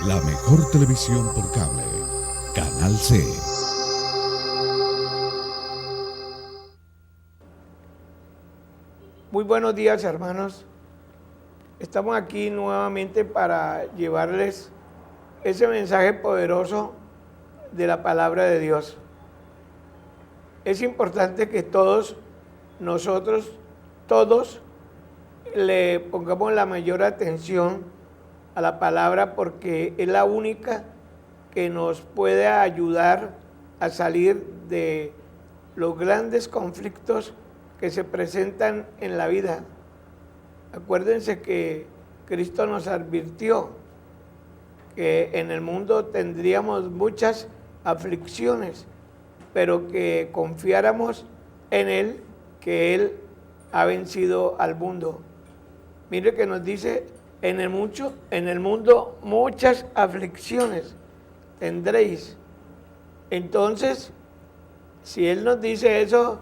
La mejor televisión por cable. Canal C. Muy buenos días, hermanos. Estamos aquí nuevamente para llevarles ese mensaje poderoso de la palabra de Dios. Es importante que todos le pongamos la mayor atención a la palabra, porque es la única que nos puede ayudar a salir de los grandes conflictos que se presentan en la vida. Acuérdense que Cristo nos advirtió que en el mundo tendríamos muchas aflicciones, pero que confiáramos en Él, que Él ha vencido al mundo. Mire que nos dice, en el mundo muchas aflicciones tendréis. Entonces, si Él nos dice eso,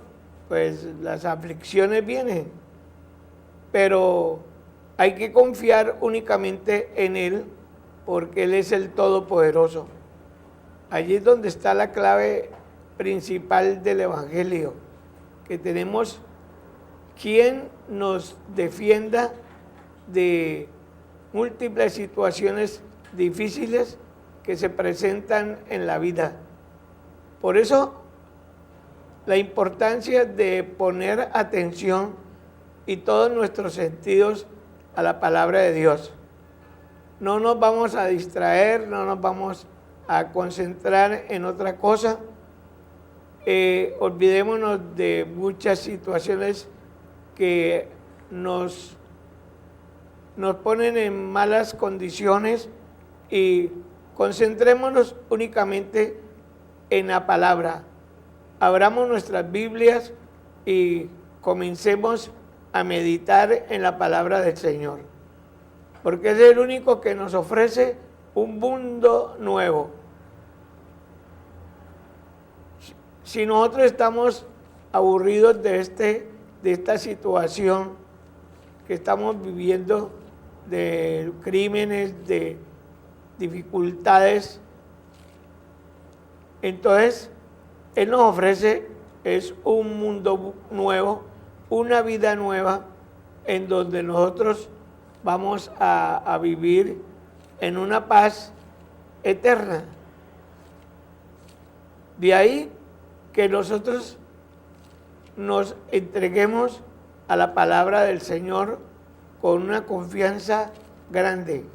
pues las aflicciones vienen, pero hay que confiar únicamente en Él, porque Él es el Todopoderoso. Allí es donde está la clave principal del Evangelio, que tenemos quien nos defienda de múltiples situaciones difíciles que se presentan en la vida. Por eso, la importancia de poner atención y todos nuestros sentidos a la palabra de Dios. No nos vamos a distraer, no nos vamos a concentrar en otra cosa. Olvidémonos de muchas situaciones que nos ponen en malas condiciones y concentrémonos únicamente en la palabra. Abramos nuestras Biblias y comencemos a meditar en la palabra del Señor, porque es el único que nos ofrece un mundo nuevo. Si nosotros estamos aburridos de esta situación que estamos viviendo, de crímenes, de dificultades, entonces Él nos ofrece un mundo nuevo, una vida nueva, en donde nosotros vamos a vivir en una paz eterna. De ahí que nosotros nos entreguemos a la palabra del Señor con una confianza grande.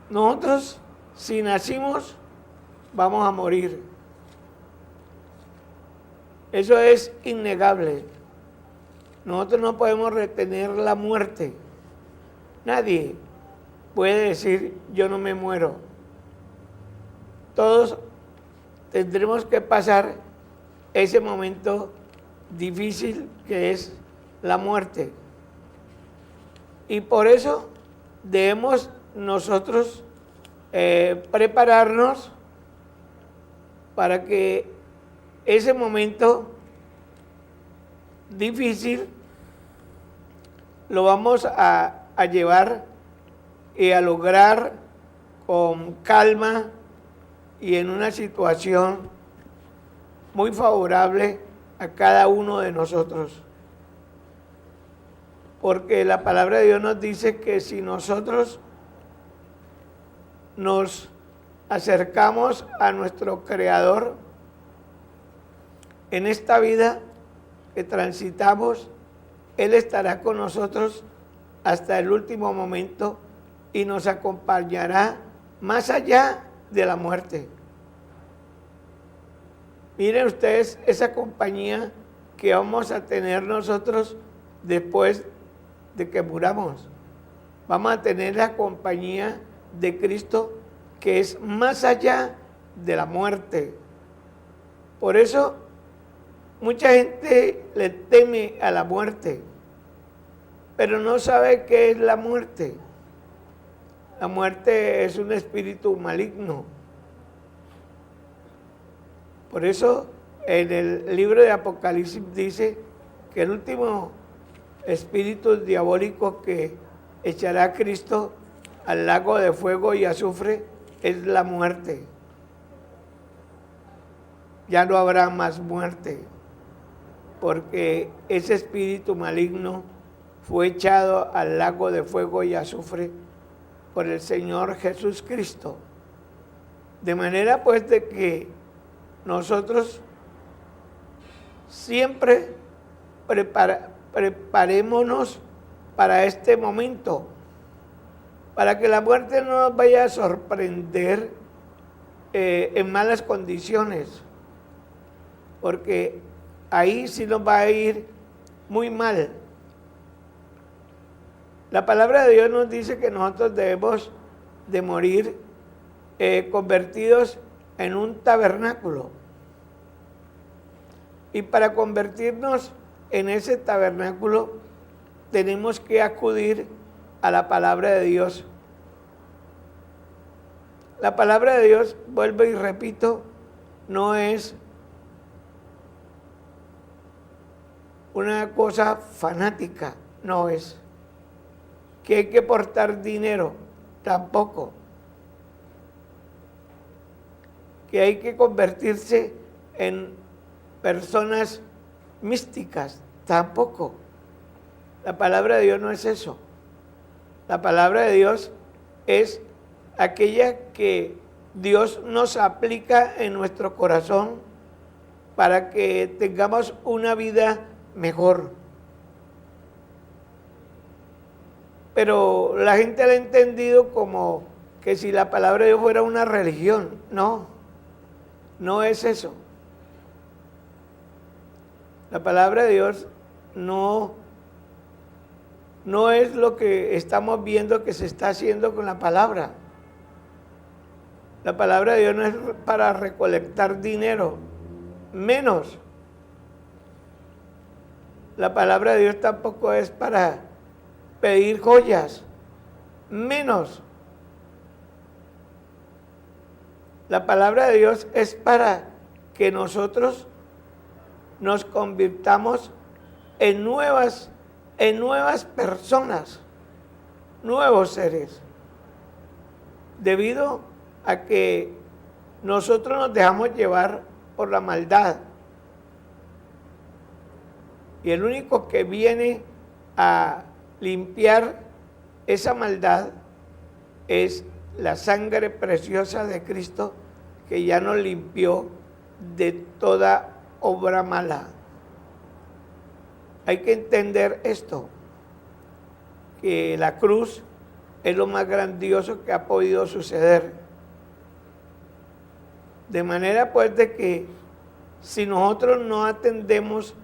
Nosotros, si nacimos, vamos a morir. Eso es innegable. Nosotros no podemos retener la muerte. Nadie puede decir, yo no me muero. Todos tendremos que pasar ese momento difícil que es la muerte. Y por eso debemos nosotros prepararnos para que ese momento difícil lo vamos a llevar y a lograr con calma y en una situación muy favorable a cada uno de nosotros. Porque la palabra de Dios nos dice que si nosotros nos acercamos a nuestro Creador en esta vida que transitamos, Él estará con nosotros hasta el último momento y nos acompañará más allá de la muerte. Miren ustedes esa compañía que vamos a tener nosotros después de que muramos. Vamos a tener la compañía de Cristo, que es más allá de la muerte. Por eso mucha gente le teme a la muerte, pero no sabe qué es la muerte. La muerte es un espíritu maligno. Por eso en el libro de Apocalipsis dice que el último espíritu diabólico que echará a Cristo al lago de fuego y azufre es la muerte. Ya no habrá más muerte, porque ese espíritu maligno fue echado al lago de fuego y azufre por el Señor Jesús Cristo. De manera pues de que nosotros siempre preparémonos para este momento, para que la muerte no nos vaya a sorprender en malas condiciones, porque ahí sí nos va a ir muy mal. La palabra de Dios nos dice que nosotros debemos de morir convertidos en un tabernáculo. Y para convertirnos en ese tabernáculo tenemos que acudir a la palabra de Dios. La palabra de Dios, vuelvo y repito, no es una cosa fanática, no es que hay que portar dinero, tampoco. Que hay que convertirse en personas místicas, tampoco. La palabra de Dios no es eso. La palabra de Dios es aquella que Dios nos aplica en nuestro corazón para que tengamos una vida mejor. Pero la gente la ha entendido como que si la palabra de Dios fuera una religión. No, no es eso. La palabra de Dios no es lo que estamos viendo que se está haciendo con la palabra. La palabra de Dios no es para recolectar dinero, menos. La palabra de Dios tampoco es para pedir joyas, menos. La palabra de Dios es para que nosotros nos convirtamos en nuevas personas, nuevos seres, debido a que nosotros nos dejamos llevar por la maldad. Y el único que viene a limpiar esa maldad es la sangre preciosa de Cristo, que ya nos limpió de toda obra mala. Hay que entender esto, que la cruz es lo más grandioso que ha podido suceder. De manera pues de que si nosotros no atendemos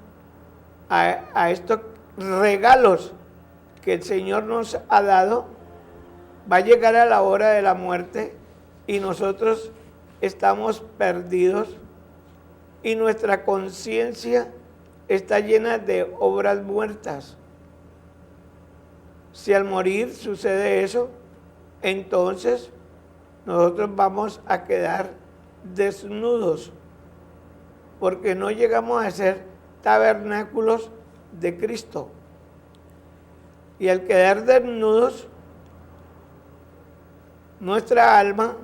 a estos regalos que el Señor nos ha dado, va a llegar a la hora de la muerte y nosotros estamos perdidos y nuestra conciencia está llena de obras muertas. Si al morir sucede eso, entonces nosotros vamos a quedar desnudos, porque no llegamos a ser tabernáculos de Cristo. Y al quedar desnudos, nuestra alma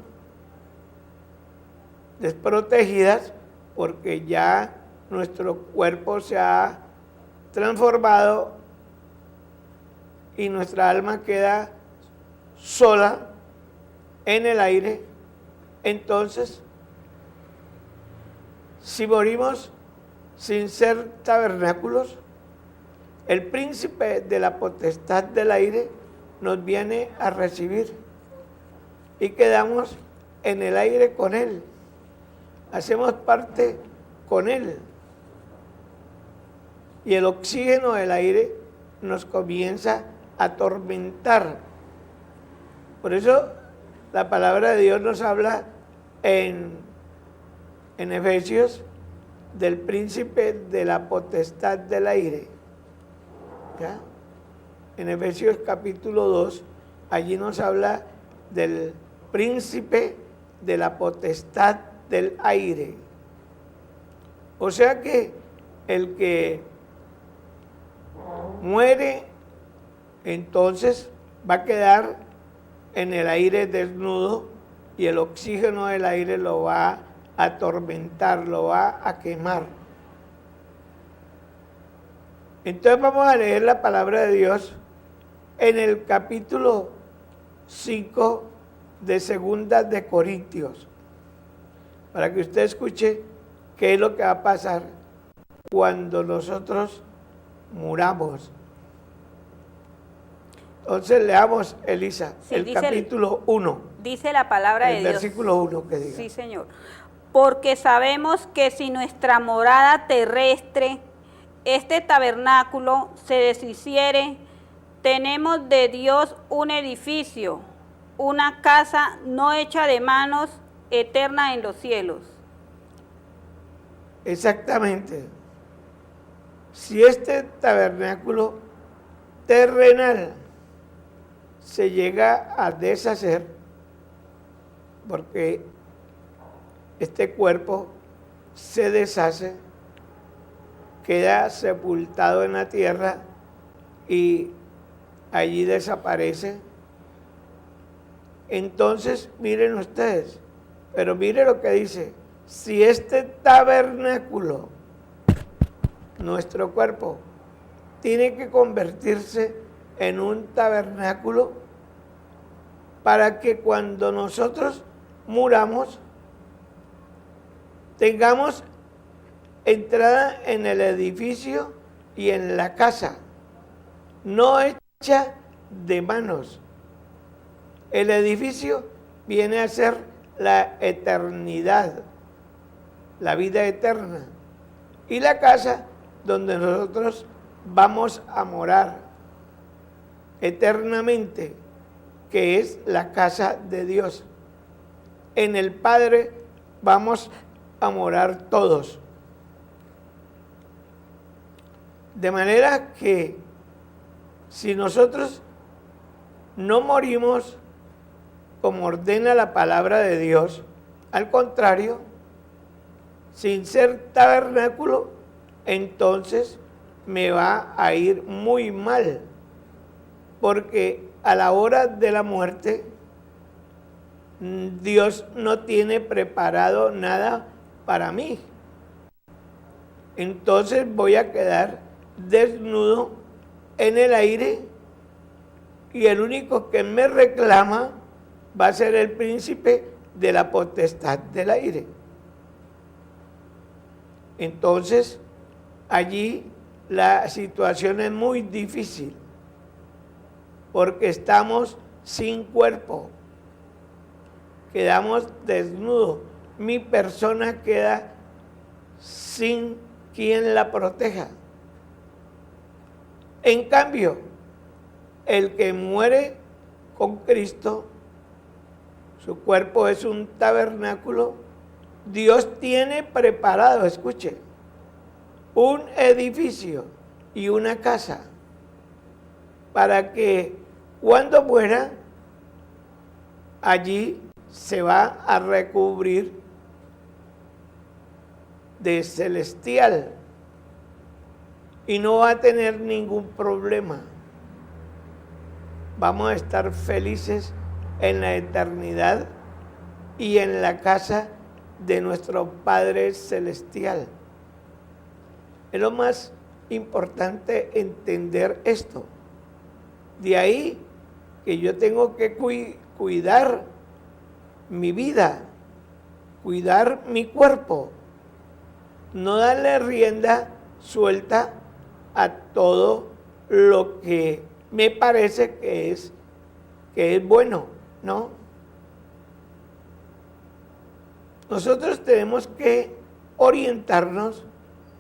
desprotegidas, porque ya nuestro cuerpo se ha transformado y nuestra alma queda sola en el aire. Entonces, si morimos sin ser tabernáculos, el príncipe de la potestad del aire nos viene a recibir y quedamos en el aire con él. Hacemos parte con él. Y el oxígeno del aire nos comienza a atormentar. Por eso la palabra de Dios nos habla en Efesios del príncipe de la potestad del aire. ¿Ya? En Efesios capítulo 2, allí nos habla del príncipe de la potestad del aire. O sea que el que muere, entonces va a quedar en el aire desnudo y el oxígeno del aire lo va a atormentar, lo va a quemar. Entonces vamos a leer la palabra de Dios en el capítulo 5 de Segunda de Corintios, para que usted escuche qué es lo que va a pasar cuando nosotros muramos. Entonces leamos, Elisa, Sí, el capítulo 1. Dice la palabra de El Dios. versículo 1 que diga. Sí, Señor. Porque sabemos que si nuestra morada terrestre, este tabernáculo, se deshiciere, tenemos de Dios un edificio, una casa no hecha de manos, eterna en los cielos. Exactamente. Si este tabernáculo terrenal se llega a deshacer, porque este cuerpo se deshace, queda sepultado en la tierra y allí desaparece. Entonces, miren ustedes, pero miren lo que dice: si este tabernáculo, nuestro cuerpo, tiene que convertirse en un tabernáculo para que cuando nosotros muramos tengamos entrada en el edificio y en la casa, no hecha de manos. El edificio viene a ser la eternidad, la vida eterna, y la casa donde nosotros vamos a morar eternamente, que es la casa de Dios. En el Padre vamos a morar todos. De manera que si nosotros no morimos como ordena la palabra de Dios, al contrario, sin ser tabernáculo, entonces me va a ir muy mal, porque a la hora de la muerte Dios no tiene preparado nada para mí. Entonces voy a quedar desnudo en el aire y el único que me reclama va a ser el príncipe de la potestad del aire. Entonces, allí la situación es muy difícil, porque estamos sin cuerpo, quedamos desnudos, mi persona queda sin quien la proteja. En cambio, el que muere con Cristo, su cuerpo es un tabernáculo, Dios tiene preparado, escuche, un edificio y una casa para que cuando muera, allí se va a recubrir de celestial y no va a tener ningún problema. Vamos a estar felices en la eternidad y en la casa de nuestro Padre Celestial. Es lo más importante entender esto. De ahí que yo tengo que cuidar mi vida, cuidar mi cuerpo, no darle rienda suelta a todo lo que me parece que es bueno, ¿no? Nosotros tenemos que orientarnos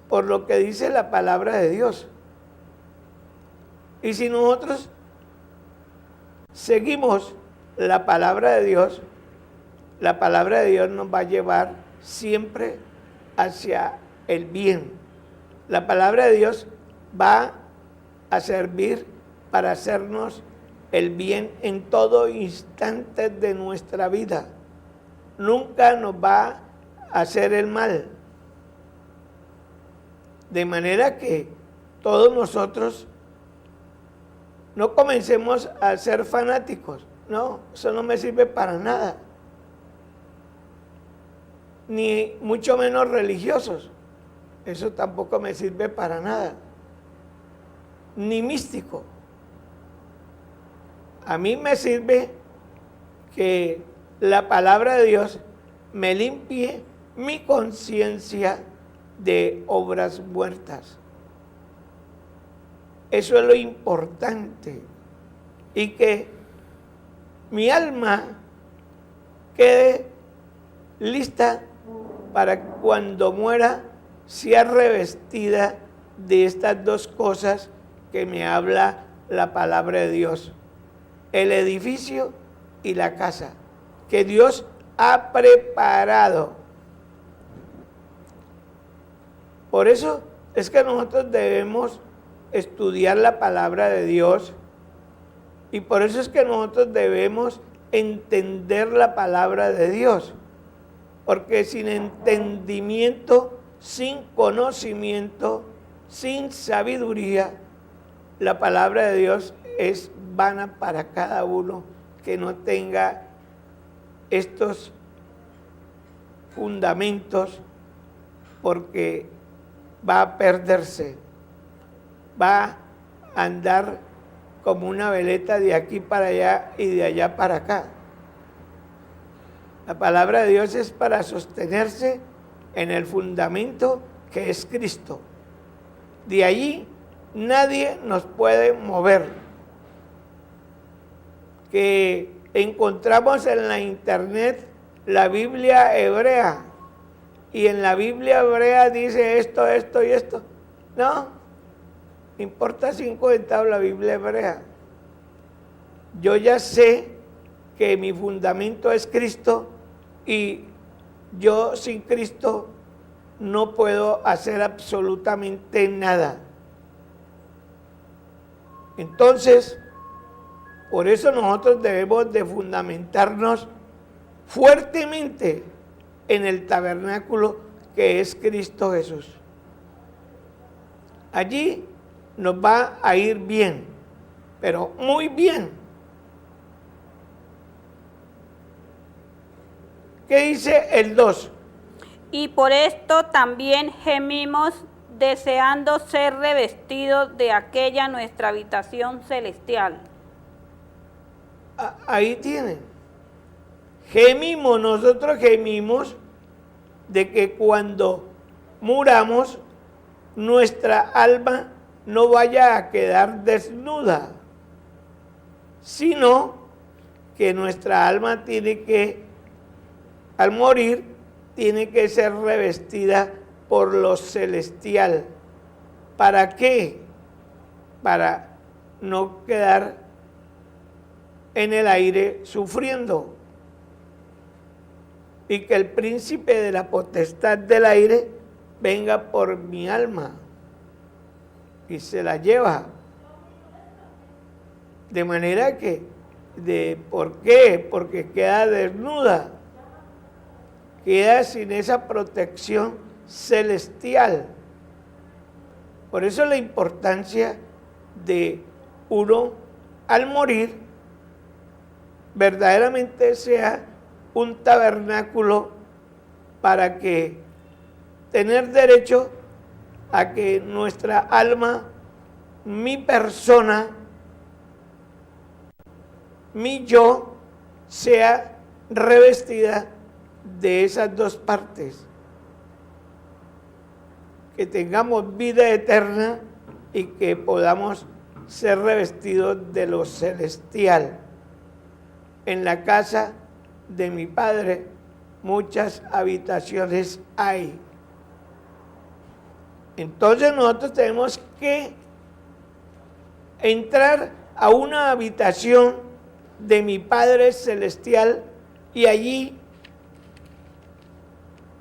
por lo que dice la palabra de Dios. Y si nosotros seguimos la palabra de Dios nos va a llevar siempre hacia el bien. La palabra de Dios va a servir para hacernos el bien en todo instante de nuestra vida. Nunca nos va a hacer el mal. De manera que todos nosotros no comencemos a ser fanáticos. No, eso no me sirve para nada. Ni mucho menos religiosos. Eso tampoco me sirve para nada. Ni místico. A mí me sirve que la palabra de Dios me limpie mi conciencia de obras muertas. Eso es lo importante. Y que mi alma quede lista para cuando muera, sea revestida de estas dos cosas que me habla la palabra de Dios: el edificio y la casa que Dios ha preparado. Por eso es que nosotros debemos estudiar la palabra de Dios, y por eso es que nosotros debemos entender la palabra de Dios, porque sin entendimiento, sin conocimiento, sin sabiduría, la palabra de Dios es vana para cada uno que no tenga estos fundamentos, porque va a perderse, va a andar como una veleta de aquí para allá y de allá para acá. La palabra de Dios es para sostenerse en el fundamento que es Cristo. De allí nadie nos puede mover. Que encontramos en la internet la Biblia hebrea, y en la Biblia hebrea dice esto, esto y esto. No, importa 5 centavos la Biblia hebrea. Yo ya sé que mi fundamento es Cristo, y yo sin Cristo no puedo hacer absolutamente nada. Entonces, por eso nosotros debemos de fundamentarnos fuertemente en el tabernáculo que es Cristo Jesús. Allí nos va a ir bien, pero muy bien. ¿Qué dice el 2? Y por esto también gemimos, deseando ser revestidos de aquella nuestra habitación celestial. Ahí tienen. Gemimos, nosotros gemimos de que cuando muramos, nuestra alma no vaya a quedar desnuda, sino que nuestra alma tiene que, al morir, tiene que ser revestida por lo celestial. ¿Para qué? Para no quedar en el aire sufriendo, y que el príncipe de la potestad del aire venga por mi alma y se la lleva. De manera que, ¿por qué? Porque queda desnuda, queda sin esa protección celestial. Por eso la importancia de uno, al morir, verdaderamente sea un tabernáculo, para que tener derecho a que nuestra alma, mi persona, mi yo, sea revestida de esas dos partes, que tengamos vida eterna y que podamos ser revestidos de lo celestial. En la casa de mi Padre muchas habitaciones hay. Entonces nosotros tenemos que entrar a una habitación de mi Padre celestial, y allí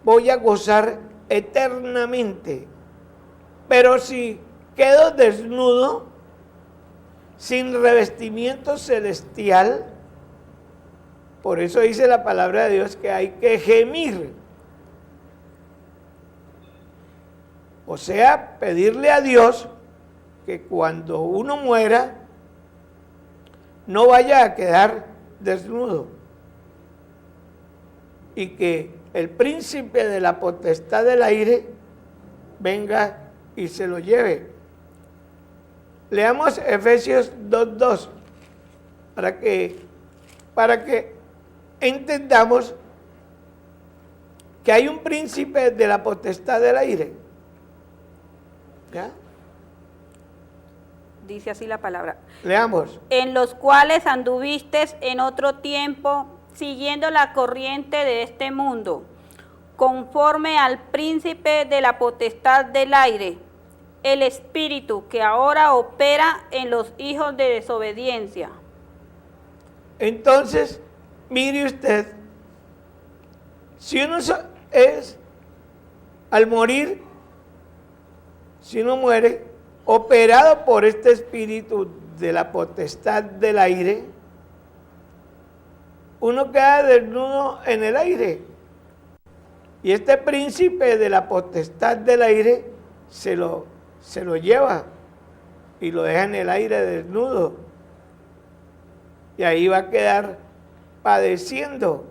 voy a gozar eternamente. Pero si quedo desnudo, sin revestimiento celestial, por eso dice la palabra de Dios que hay que gemir. O sea, pedirle a Dios que cuando uno muera no vaya a quedar desnudo y que el príncipe de la potestad del aire venga y se lo lleve. Leamos Efesios 2:2 para que entendamos que hay un príncipe de la potestad del aire. ¿Ya? Dice así la palabra. Leamos. En los cuales anduviste en otro tiempo, siguiendo la corriente de este mundo, conforme al príncipe de la potestad del aire, el espíritu que ahora opera en los hijos de desobediencia. Entonces, mire usted, si uno al morir, si uno muere, operado por este espíritu de la potestad del aire, uno queda desnudo en el aire. Y este príncipe de la potestad del aire se lo lleva y lo deja en el aire desnudo. Y ahí va a quedar padeciendo.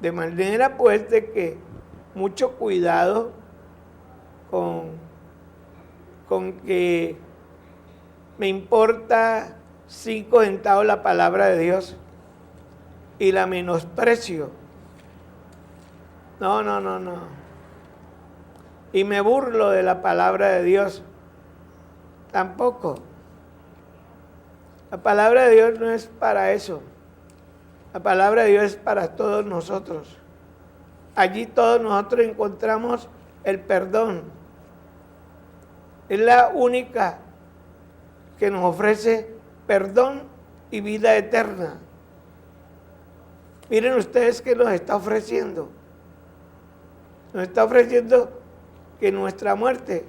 De manera pues de que mucho cuidado con que me importa 5 centavos la palabra de Dios y la menosprecio. No. Y me burlo de la palabra de Dios. Tampoco. La palabra de Dios no es para eso. La palabra de Dios es para todos nosotros. Allí todos nosotros encontramos el perdón. Es la única que nos ofrece perdón y vida eterna. Miren ustedes qué nos está ofreciendo. Nos está ofreciendo que nuestra muerte,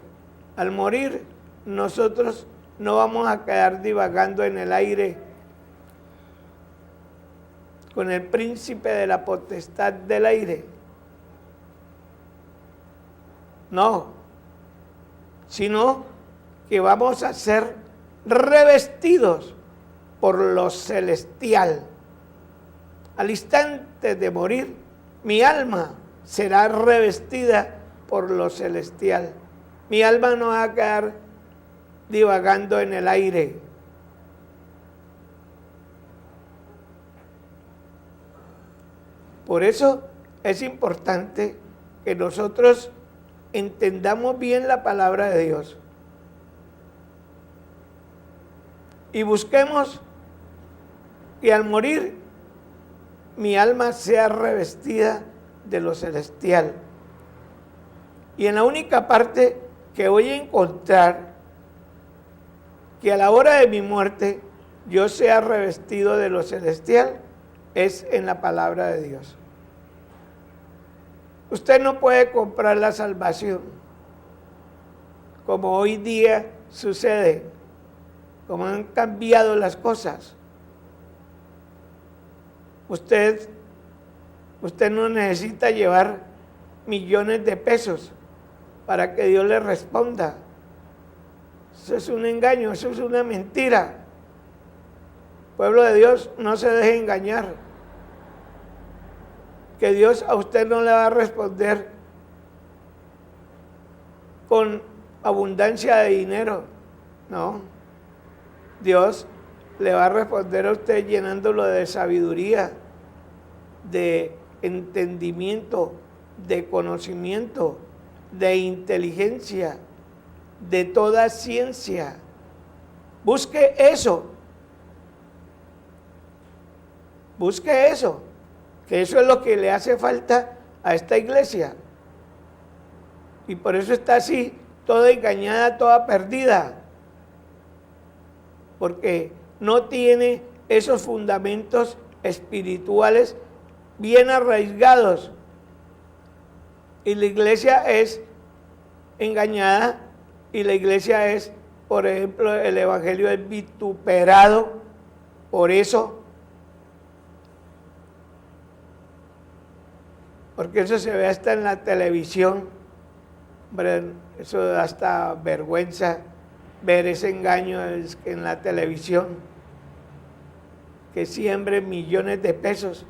al morir, nosotros no vamos a quedar divagando en el aire con el príncipe de la potestad del aire. No, sino que vamos a ser revestidos por lo celestial. Al instante de morir, mi alma será revestida por lo celestial. Mi alma no va a quedar divagando en el aire. Por eso es importante que nosotros entendamos bien la palabra de Dios y busquemos que al morir mi alma sea revestida de lo celestial. Y en la única parte que voy a encontrar que a la hora de mi muerte yo sea revestido de lo celestial es en la palabra de Dios. Usted no puede comprar la salvación como hoy día sucede, como han cambiado las cosas. Usted no necesita llevar millones de pesos para que Dios le responda. Eso es un engaño, eso es una mentira. Pueblo de Dios, no se deje engañar. Que Dios a usted no le va a responder con abundancia de dinero. No. Dios le va a responder a usted llenándolo de sabiduría, de entendimiento, de conocimiento, de inteligencia, de toda ciencia. Busque eso. Busque eso. Que eso es lo que le hace falta a esta iglesia. Y por eso está así, toda engañada, toda perdida. Porque no tiene esos fundamentos espirituales bien arraigados. Y la iglesia es engañada y la iglesia es, por ejemplo, el evangelio es vituperado por eso. Porque eso se ve hasta en la televisión. Hombre, eso da hasta vergüenza ver ese engaño en la televisión. que siembre millones de pesos.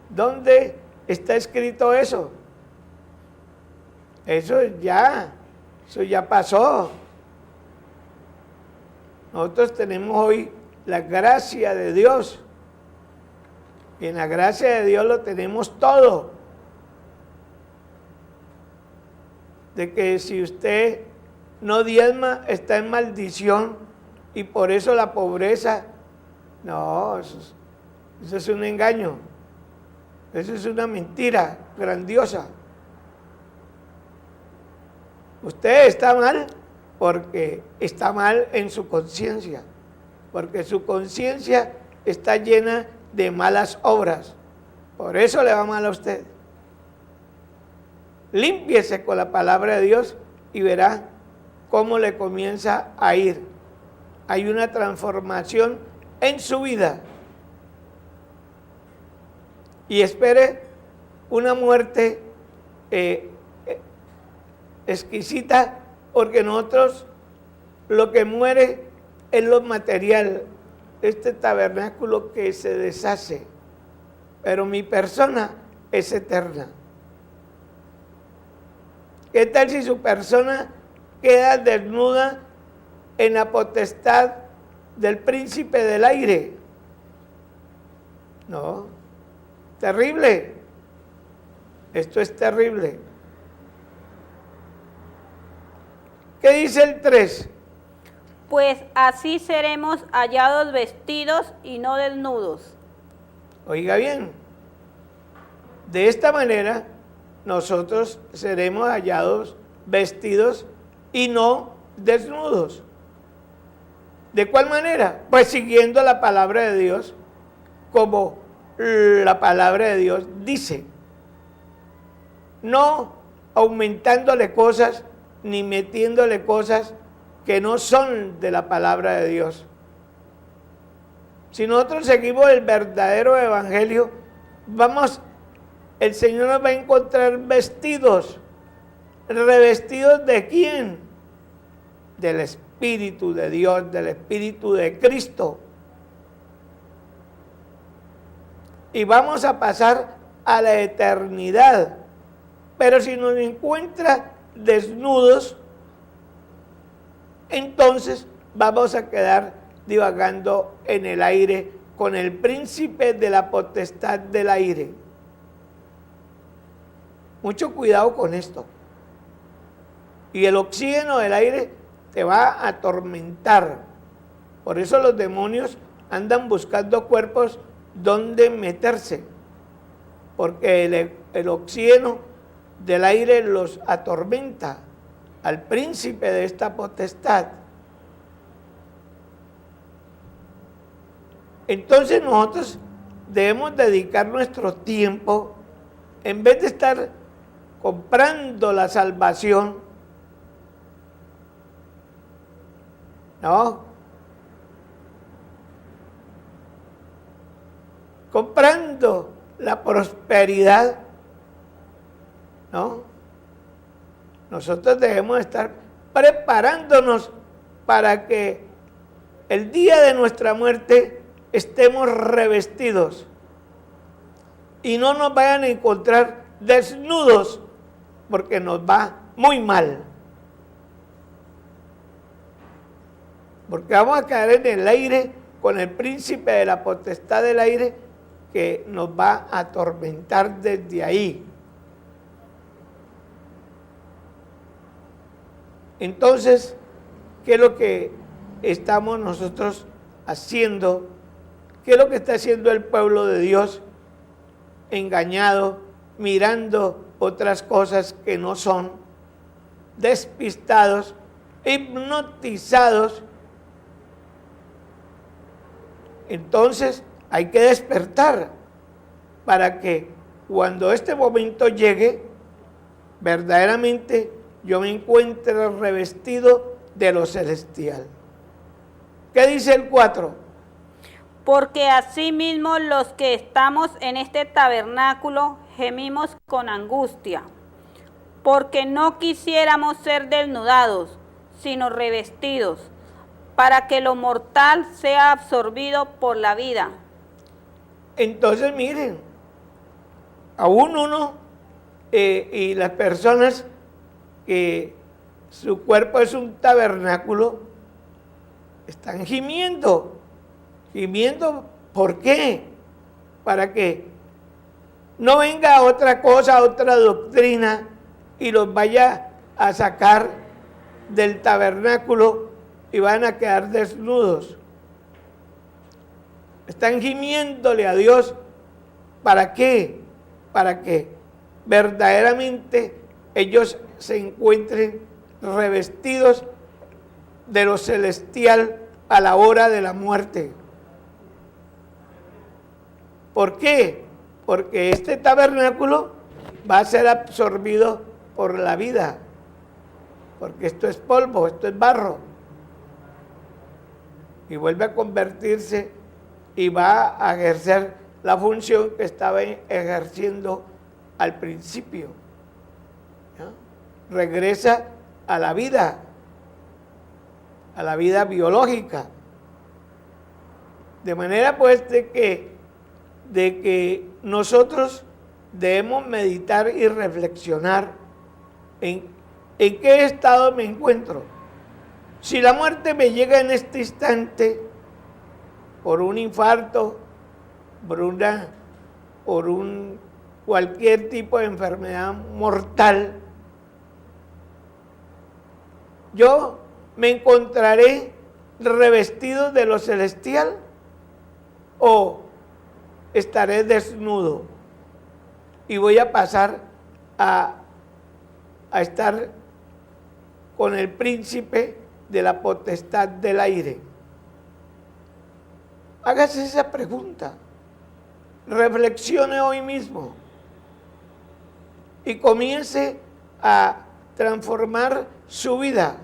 ¿Dónde está escrito eso? Eso ya pasó. Nosotros tenemos hoy la gracia de Dios. Y en la gracia de Dios lo tenemos todo. De que si usted no diezma, está en maldición y por eso la pobreza. No, eso es un engaño. Eso es una mentira grandiosa. Usted está mal porque está mal en su conciencia, porque su conciencia está llena de malas obras. Por eso le va mal a usted. Límpiese con la palabra de Dios y verá cómo le comienza a ir. Hay una transformación en su vida. Y espere una muerte exquisita, porque nosotros lo que muere es lo material, este tabernáculo que se deshace, pero mi persona es eterna. ¿Qué tal si su persona queda desnuda en la potestad del príncipe del aire? No, terrible. Esto es terrible. ¿Qué dice el 3? Pues así seremos hallados vestidos y no desnudos. Oiga bien, de esta manera nosotros seremos hallados vestidos y no desnudos. ¿De cuál manera? Pues siguiendo la palabra de Dios, como la palabra de Dios dice. No aumentándole cosas ni metiéndole cosas que no son de la palabra de Dios. Si nosotros seguimos el verdadero evangelio, el Señor nos va a encontrar vestidos. ¿Revestidos de quién? Del Espíritu de Dios, del Espíritu de Cristo. Y vamos a pasar a la eternidad. Pero si nos encuentra desnudos, entonces vamos a quedar divagando en el aire con el príncipe de la potestad del aire. Mucho cuidado con esto. Y el oxígeno del aire te va a atormentar. Por eso los demonios andan buscando cuerpos donde meterse, porque el oxígeno del aire los atormenta al príncipe de esta potestad. Entonces nosotros debemos dedicar nuestro tiempo, en vez de estar comprando la salvación, no, comprando la prosperidad, no. Nosotros debemos estar preparándonos para que el día de nuestra muerte estemos revestidos y no nos vayan a encontrar desnudos, porque nos va muy mal. Porque vamos a caer en el aire con el príncipe de la potestad del aire, que nos va a atormentar desde ahí. Entonces, ¿qué es lo que estamos nosotros haciendo? ¿Qué es lo que está haciendo el pueblo de Dios? Engañado, mirando otras cosas que no son, despistados, hipnotizados. Entonces, hay que despertar para que cuando este momento llegue, verdaderamente yo me encuentre revestido de lo celestial. ¿Qué dice el 4? Porque asimismo los que estamos en este tabernáculo gemimos con angustia, porque no quisiéramos ser desnudados, sino revestidos, para que lo mortal sea absorbido por la vida. Entonces miren, aún uno y las personas que su cuerpo es un tabernáculo, están gimiendo. ¿Gimiendo por qué? Para que no venga otra cosa, otra doctrina y los vaya a sacar del tabernáculo y van a quedar desnudos. Están gimiéndole a Dios. ¿Para qué? Para que verdaderamente ellos se encuentren revestidos de lo celestial a la hora de la muerte. ¿Por qué? Porque este tabernáculo va a ser absorbido por la vida, porque esto es polvo, esto es barro, y vuelve a convertirse y va a ejercer la función que estaba ejerciendo al principio. ¿Ya? Regresa a la vida biológica. De manera pues de que nosotros debemos meditar y reflexionar en qué estado me encuentro. Si la muerte me llega en este instante por un infarto, por cualquier tipo de enfermedad mortal, yo me encontraré revestido de lo celestial o estaré desnudo y voy a pasar a estar con el príncipe de la potestad del aire. Hágase esa pregunta, reflexione hoy mismo y comience a transformar su vida,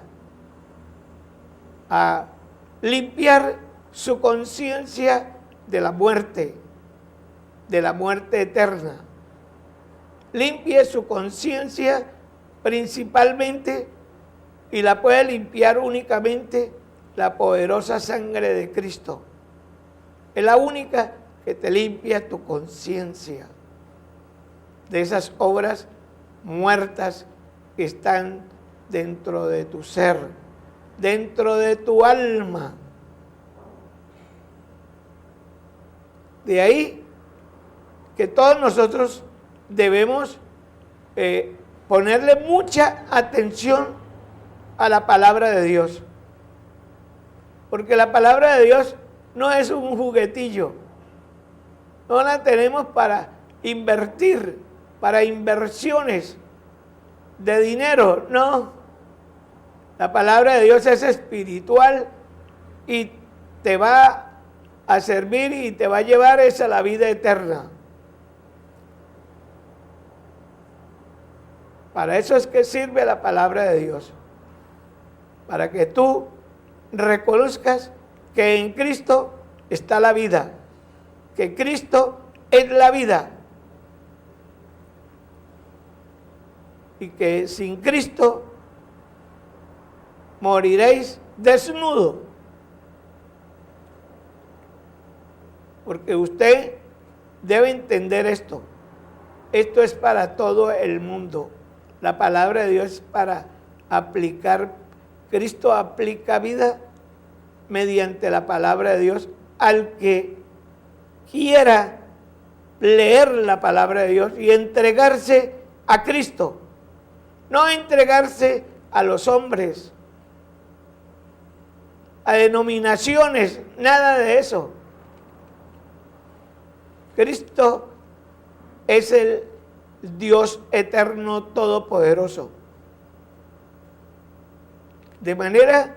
a limpiar su conciencia de la muerte eterna. Limpie su conciencia principalmente y la puede limpiar únicamente la poderosa sangre de Cristo. Es la única que te limpia tu conciencia de esas obras muertas que están dentro de tu ser, dentro de tu alma. De ahí que todos nosotros debemos ponerle mucha atención a la palabra de Dios. Porque la palabra de Dios no es un juguetillo. No la tenemos para invertir, para inversiones de dinero, no. La palabra de Dios es espiritual y te va a servir y te va a llevar a la vida eterna. Para eso es que sirve la palabra de Dios. Para que tú reconozcas que en Cristo está la vida, que Cristo es la vida y que sin Cristo moriréis desnudo. Porque usted debe entender esto. Esto es para todo el mundo. La palabra de Dios es para aplicar. Cristo aplica vida mediante la palabra de Dios al que quiera leer la palabra de Dios y entregarse a Cristo. No entregarse a los hombres, a denominaciones, nada de eso. Cristo es el Dios eterno todopoderoso. De manera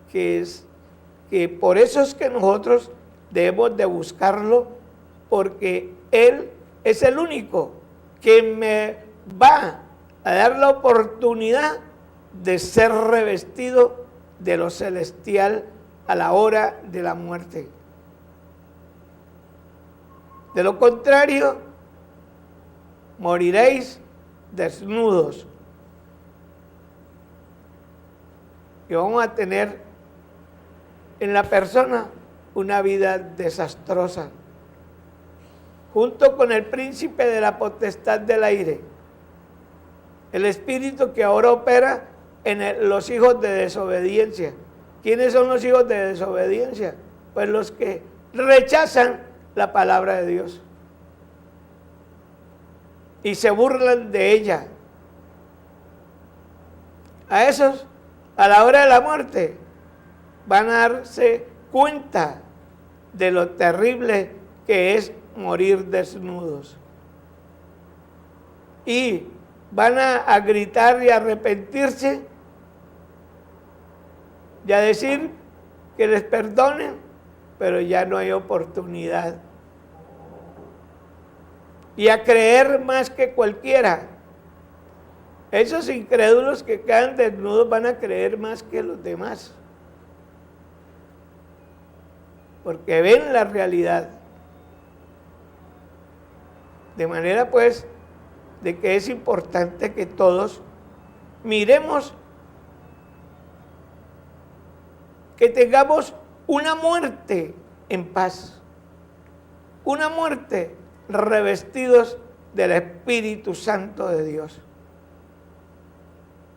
que por eso es que nosotros debemos de buscarlo, porque Él es el único que me va a dar la oportunidad de ser revestido de lo celestial a la hora de la muerte. De lo contrario, moriréis desnudos. Y vamos a tener en la persona una vida desastrosa, junto con el príncipe de la potestad del aire, el espíritu que ahora opera en los hijos de desobediencia. ¿Quiénes son los hijos de desobediencia? Pues los que rechazan la palabra de Dios y se burlan de ella. A esos, a la hora de la muerte, van a darse cuenta de lo terrible que es morir desnudos. Y van a gritar y a arrepentirse y a decir que les perdonen, pero ya no hay oportunidad. Y a creer más que cualquiera. Esos incrédulos que quedan desnudos van a creer más que los demás, porque ven la realidad. De manera pues de que es importante que todos miremos, que tengamos una muerte en paz, una muerte revestidos del Espíritu Santo de Dios.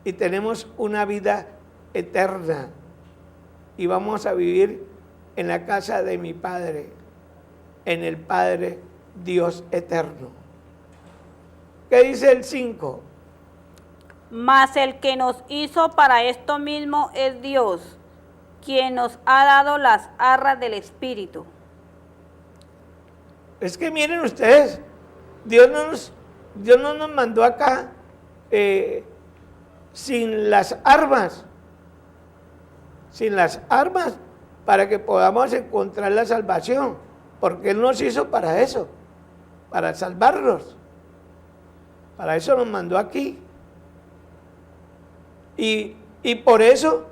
Y tenemos una vida eterna y vamos a vivir en la casa de mi Padre, en el Padre Dios eterno. ¿Qué dice el 5? Mas el que nos hizo para esto mismo es Dios, quien nos ha dado las arras del Espíritu. Es que miren ustedes, Dios no nos mandó acá sin las armas para que podamos encontrar la salvación, porque Él nos hizo para eso, para salvarnos. Para eso nos mandó aquí. Y por eso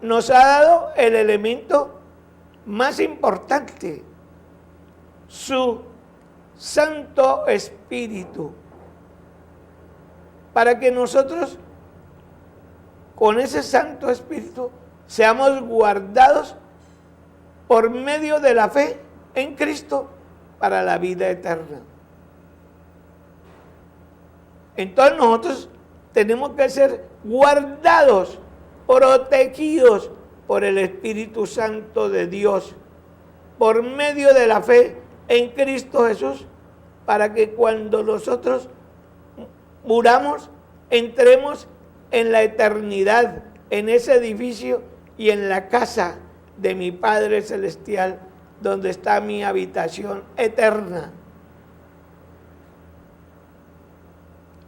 nos ha dado el elemento más importante, su Santo Espíritu, para que nosotros con ese Santo Espíritu seamos guardados por medio de la fe en Cristo para la vida eterna. Entonces nosotros tenemos que ser guardados, protegidos por el Espíritu Santo de Dios, por medio de la fe en Cristo Jesús, para que cuando nosotros muramos, entremos en la eternidad, en ese edificio y en la casa de mi Padre Celestial, donde está mi habitación eterna.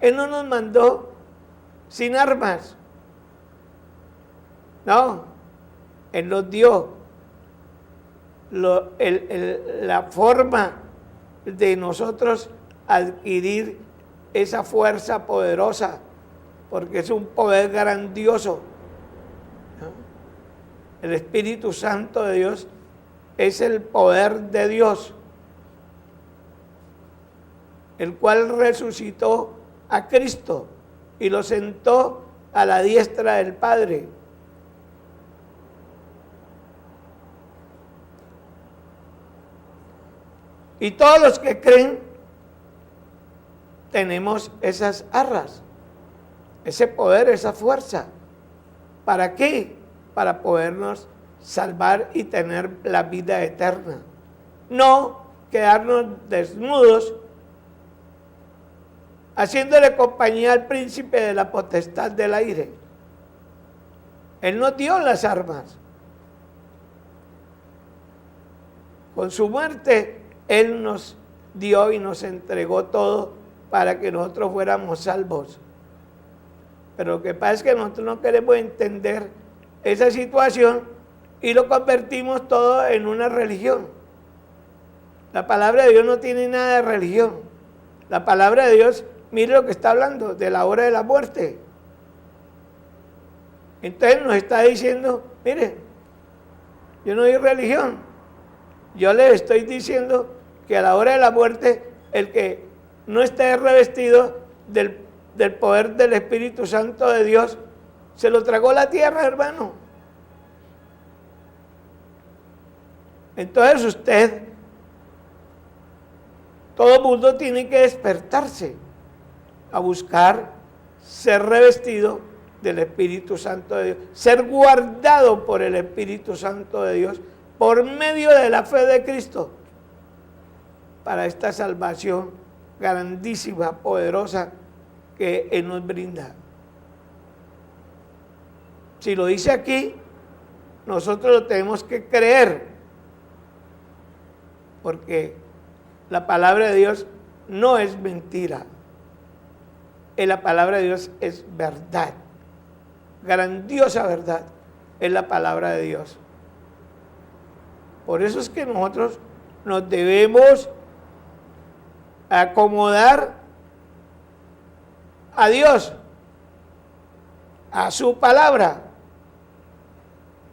Él no nos mandó sin armas. No, Él nos dio la forma de nosotros adquirir esa fuerza poderosa, porque es un poder grandioso. El Espíritu Santo de Dios es el poder de Dios, el cual resucitó a Cristo y lo sentó a la diestra del Padre. Y todos los que creen tenemos esas arras, ese poder, esa fuerza. ¿Para qué? Para podernos salvar y tener la vida eterna. No quedarnos desnudos, haciéndole compañía al príncipe de la potestad del aire. Él nos dio las armas. Con su muerte, Él nos dio y nos entregó todo para que nosotros fuéramos salvos. Pero lo que pasa es que nosotros no queremos entender esa situación y lo convertimos todo en una religión. La palabra de Dios no tiene nada de religión. La palabra de Dios, mire lo que está hablando, de la hora de la muerte. Entonces nos está diciendo, mire, yo no digo religión. Yo les estoy diciendo que a la hora de la muerte, el que no esté revestido del poder del Espíritu Santo de Dios, se lo tragó la tierra, hermano. Entonces todo el mundo tiene que despertarse a buscar ser revestido del Espíritu Santo de Dios, ser guardado por el Espíritu Santo de Dios por medio de la fe de Cristo para esta salvación grandísima, poderosa que Él nos brinda. Si lo dice aquí, nosotros lo tenemos que creer, porque la palabra de Dios no es mentira. La palabra de Dios es verdad, grandiosa verdad, es la palabra de Dios. Por eso es que nosotros nos debemos acomodar a Dios, a su palabra,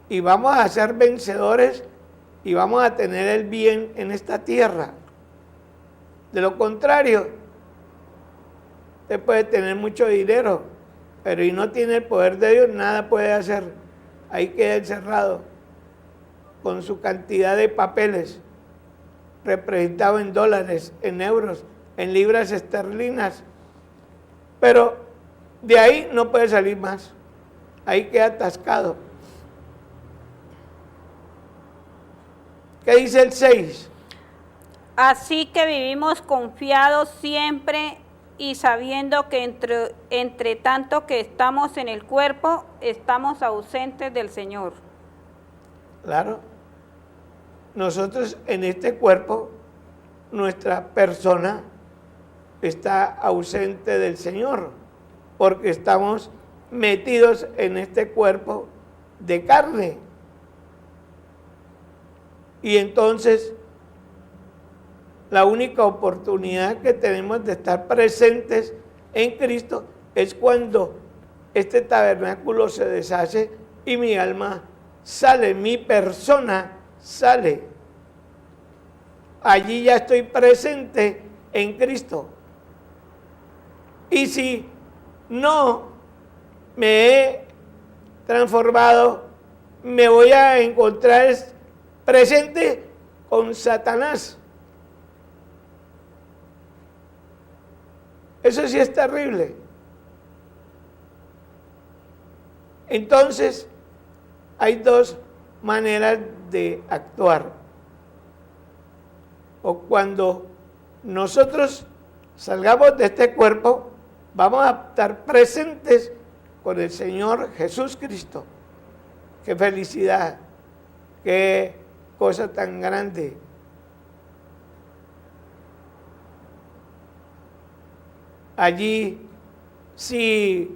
y vamos a ser vencedores y vamos a tener el bien en esta tierra. De lo contrario, usted puede tener mucho dinero, pero si no tiene el poder de Dios, nada puede hacer. Ahí queda encerrado con su cantidad de papeles, representado en dólares, en euros, en libras esterlinas. Pero de ahí no puede salir más. Ahí queda atascado. ¿Qué dice el 6? Así que vivimos confiados siempre y sabiendo que entre tanto que estamos en el cuerpo, estamos ausentes del Señor. Claro. Nosotros en este cuerpo, nuestra persona está ausente del Señor, porque estamos metidos en este cuerpo de carne. Y entonces, la única oportunidad que tenemos de estar presentes en Cristo es cuando este tabernáculo se deshace y mi alma sale, mi persona sale. Allí ya estoy presente en Cristo. Y si no me he transformado, me voy a encontrar presente con Satanás. Eso sí es terrible. Entonces, hay dos maneras de actuar. O cuando nosotros salgamos de este cuerpo, vamos a estar presentes con el Señor Jesús Cristo. ¡Qué felicidad! ¡Qué cosa tan grande! Allí, si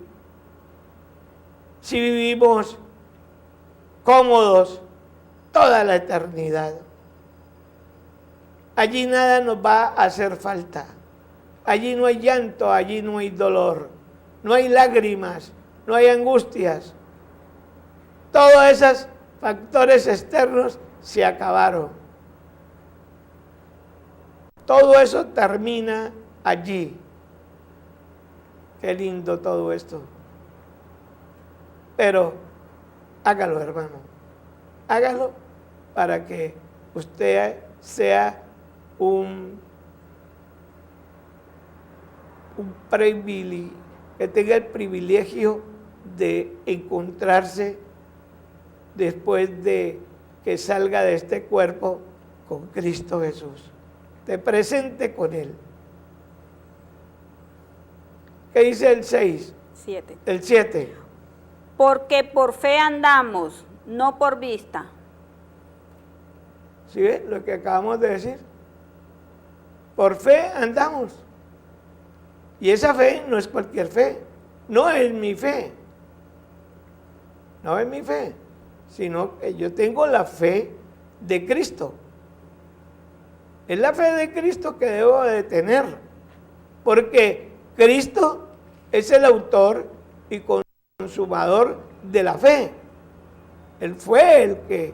vivimos cómodos toda la eternidad, allí nada nos va a hacer falta. Allí no hay llanto, allí no hay dolor, no hay lágrimas, no hay angustias. Todos esos factores externos se acabaron. Todo eso termina allí. Qué lindo todo esto. Pero hágalo, hermano. Hágalo para que usted sea que tenga el privilegio de encontrarse después de que salga de este cuerpo con Cristo Jesús. Te presente con Él. ¿Qué dice el 6? 7. El 7. Porque por fe andamos, no por vista. ¿Sí ve lo que acabamos de decir? Por fe andamos. Y esa fe no es cualquier fe. No es mi fe. No es mi fe. Sino que yo tengo la fe de Cristo. Es la fe de Cristo que debo de tener. Porque Cristo es el autor y consumador de la fe. Él fue el que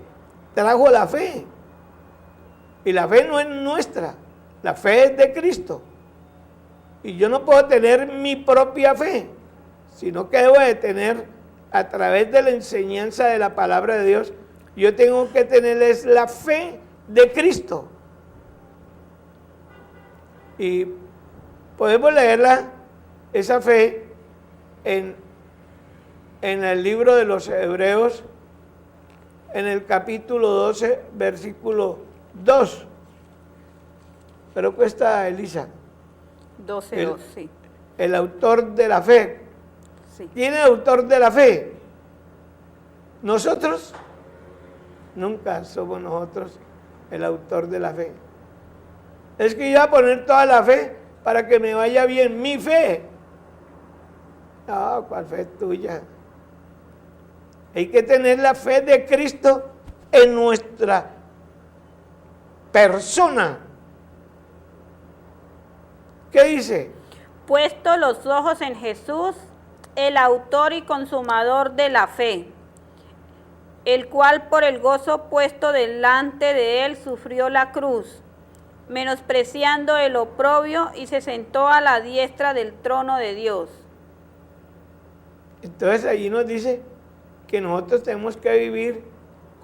trajo la fe. Y la fe no es nuestra, la fe es de Cristo. Y yo no puedo tener mi propia fe, sino que debo de tener, a través de la enseñanza de la palabra de Dios, yo tengo que tener la fe de Cristo. Y podemos leerla, esa fe, en el libro de los Hebreos, en el capítulo 12, versículo 2. Pero cuesta Elisa. 12:2, sí. El autor de la fe. Sí. ¿Quién es el autor de la fe? Nosotros. Nunca somos nosotros el autor de la fe. Es que yo voy a poner toda la fe para que me vaya bien mi fe. No, ¿cuál fe es tuya? Hay que tener la fe de Cristo en nuestra persona. ¿Qué dice? Puesto los ojos en Jesús, el autor y consumador de la fe, el cual por el gozo puesto delante de él sufrió la cruz, menospreciando el oprobio, y se sentó a la diestra del trono de Dios. Entonces allí nos dice que nosotros tenemos que vivir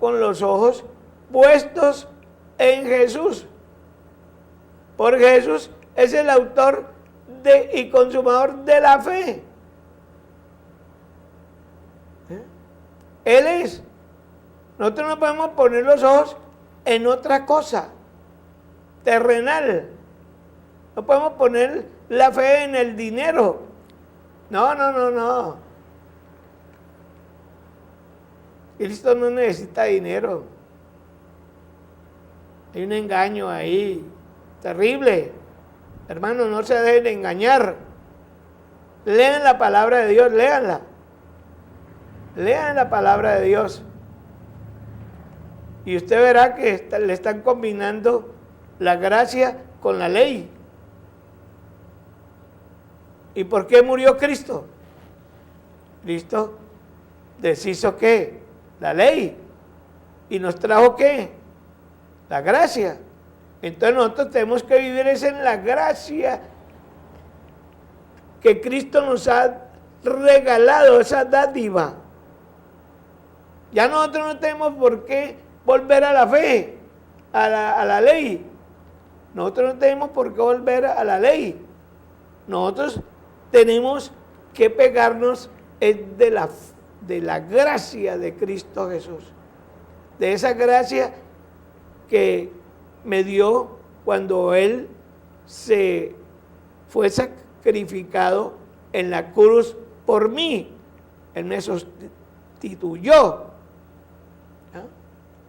con los ojos puestos en Jesús. Porque Jesús es el autor y consumador de la fe. Él es. Nosotros no podemos poner los ojos en otra cosa terrenal. No podemos poner la fe en el dinero. No. Cristo no necesita dinero. Hay un engaño ahí terrible. Hermanos, no se dejen engañar. Lean la palabra de Dios, léanla. Lean la palabra de Dios. Y usted verá que le están combinando la gracia con la ley. ¿Y por qué murió Cristo? Cristo deshizo ¿qué? La ley. ¿Y nos trajo qué? La gracia. Entonces nosotros tenemos que vivir es en la gracia que Cristo nos ha regalado, esa dádiva. Ya nosotros no tenemos por qué volver a la fe, a la ley. Nosotros no tenemos por qué volver a la ley. Nosotros tenemos que pegarnos de la gracia de Cristo Jesús. De esa gracia que me dio cuando Él se fue sacrificado en la cruz por mí. Él me sustituyó.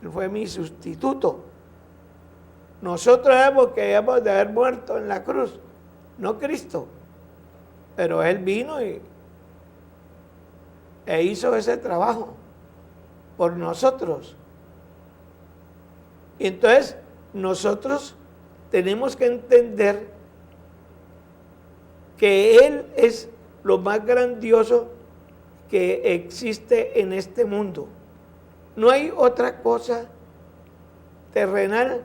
Él fue mi sustituto. Nosotros debemos de haber muerto en la cruz, no Cristo. Pero Él vino e hizo ese trabajo por nosotros. Y entonces nosotros tenemos que entender que Él es lo más grandioso que existe en este mundo. No hay otra cosa terrenal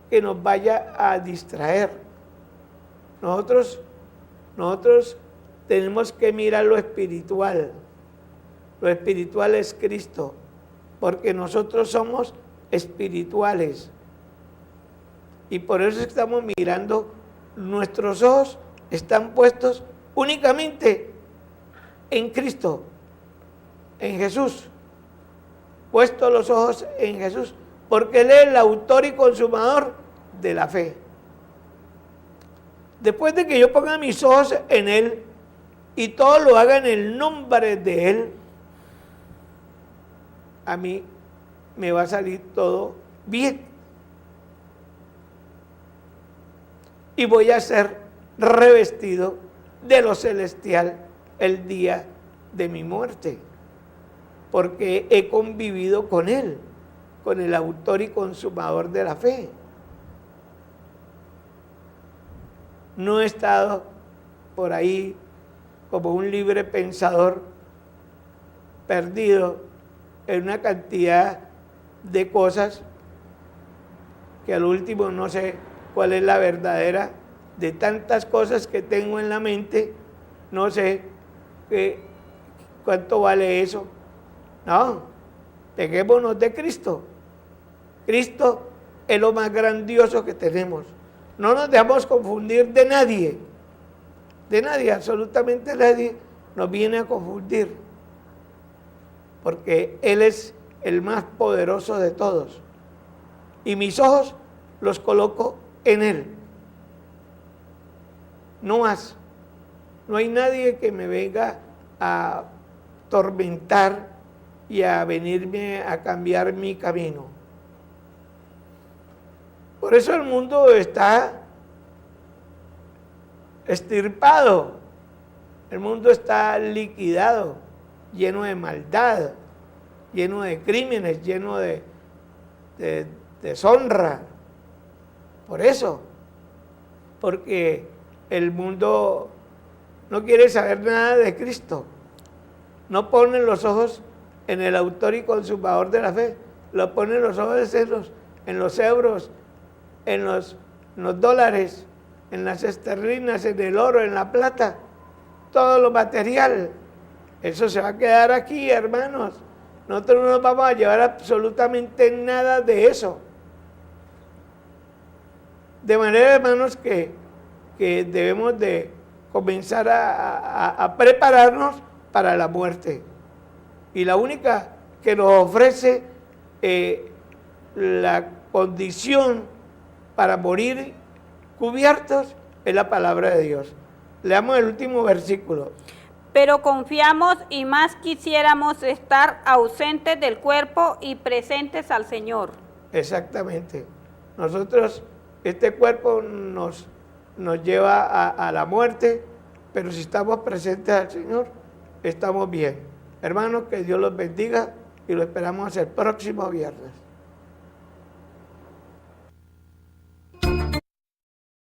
que nos vaya a distraer. Nosotros tenemos que mirar lo espiritual. Lo espiritual es Cristo, porque nosotros somos espirituales. Y por eso estamos mirando, nuestros ojos están puestos únicamente en Cristo, en Jesús. Puestos los ojos en Jesús, porque Él es el autor y consumador de la fe. Después de que yo ponga mis ojos en Él y todo lo haga en el nombre de Él, a mí me va a salir todo bien. Y voy a ser revestido de lo celestial el día de mi muerte, porque he convivido con Él, con el autor y consumador de la fe. No he estado por ahí como un libre pensador perdido en una cantidad de cosas que al último no sé cuál es la verdadera, de tantas cosas que tengo en la mente, no sé cuánto vale eso. No, peguémonos de Cristo. Cristo es lo más grandioso que tenemos. No nos dejamos confundir de nadie, absolutamente nadie nos viene a confundir, porque Él es el más poderoso de todos. Y mis ojos los coloco en Él. No más. No hay nadie que me venga a atormentar y a venirme a cambiar mi camino. Por eso el mundo está extirpado, el mundo está liquidado, lleno de maldad, lleno de crímenes, lleno de deshonra. Por eso, porque el mundo no quiere saber nada de Cristo, no pone los ojos en el autor y consumador de la fe, lo pone los ojos en los euros, en los dólares, en las esterlinas, en el oro, en la plata, todo lo material. Eso se va a quedar aquí, hermanos. Nosotros no nos vamos a llevar absolutamente nada de eso. De manera, hermanos, que debemos de comenzar a prepararnos para la muerte. Y la única que nos ofrece la condición para morir cubiertos es la palabra de Dios. Leamos el último versículo. Pero confiamos y más quisiéramos estar ausentes del cuerpo y presentes al Señor. Exactamente. Nosotros, este cuerpo nos lleva a la muerte, pero si estamos presentes al Señor, estamos bien. Hermanos, que Dios los bendiga y lo esperamos el próximo viernes.